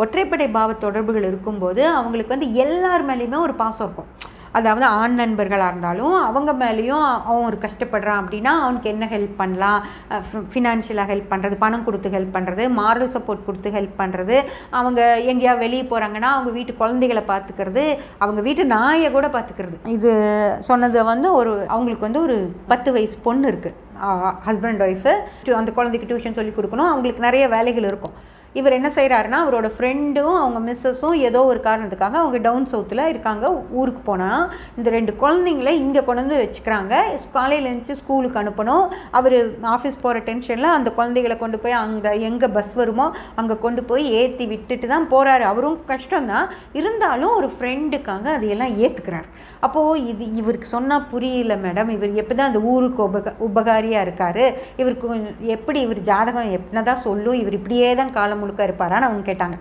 ஒற்றைப்படை பாவ தொடர்புகள் இருக்கும்போது அவங்களுக்கு வந்து எல்லார் மேலேயுமே ஒரு பாசம் இருக்கும். அதாவது ஆண் நண்பர்களாக இருந்தாலும் அவங்க மேலேயும் அவன் ஒரு கஷ்டப்படுறான் அப்படின்னா அவனுக்கு என்ன ஹெல்ப் பண்ணலாம், ஃபினான்ஷியலாக ஹெல்ப் பண்ணுறது, பணம் கொடுத்து ஹெல்ப் பண்ணுறது, மாரல் சப்போர்ட் கொடுத்து ஹெல்ப் பண்ணுறது, அவங்க எங்கேயா வெளியே போகிறாங்கன்னா அவங்க வீட்டு குழந்தைகளை பார்த்துக்கிறது, அவங்க வீட்டு நாயை கூட பார்த்துக்கிறது. இது சொன்னது வந்து அவங்களுக்கு வந்து ஒரு 10 வயசு பொண்ணு இருக்குது. ஹஸ்பண்ட் ஒய்ஃபு அந்த குழந்தைக்கு டியூஷன் சொல்லி கொடுக்கணும், அவங்களுக்கு நிறைய வேலைகள் இருக்கும். இவர் என்ன செய்கிறாருன்னா அவரோட ஃப்ரெண்டும் அவங்க மிஸ்ஸஸும் ஏதோ ஒரு காரணத்துக்காக அவங்க டவுன் சவுத்தில் இருக்காங்க, ஊருக்கு போனால் இந்த 2 குழந்தைங்கள இங்கே கொண்டு வந்து வச்சுக்கிறாங்க. காலையில் எழுந்துச்சு ஸ்கூலுக்கு அனுப்பணும். அவர் ஆஃபீஸ் போகிற டென்ஷனில் அந்த குழந்தைகளை கொண்டு போய் அங்கே எங்கே பஸ் வருமோ அங்கே கொண்டு போய் ஏற்றி விட்டுட்டு தான் போகிறாரு. அவரும் கஷ்டம்தான், இருந்தாலும் ஒரு ஃப்ரெண்டுக்காக அதையெல்லாம் ஏற்றுக்கிறார். அப்போது இவருக்கு சொன்னால் புரியல மேடம், இவர் எப்படி தான் அந்த ஊருக்கு உபகாரியாக இருக்கார், இவருக்கு எப்படி இவர் ஜாதகம் எப்படின்னா தான் சொல்லும், இவர் இப்படியே தான் காலம் முழுக்க இருப்பாரான்னு அவங்க கேட்டாங்க.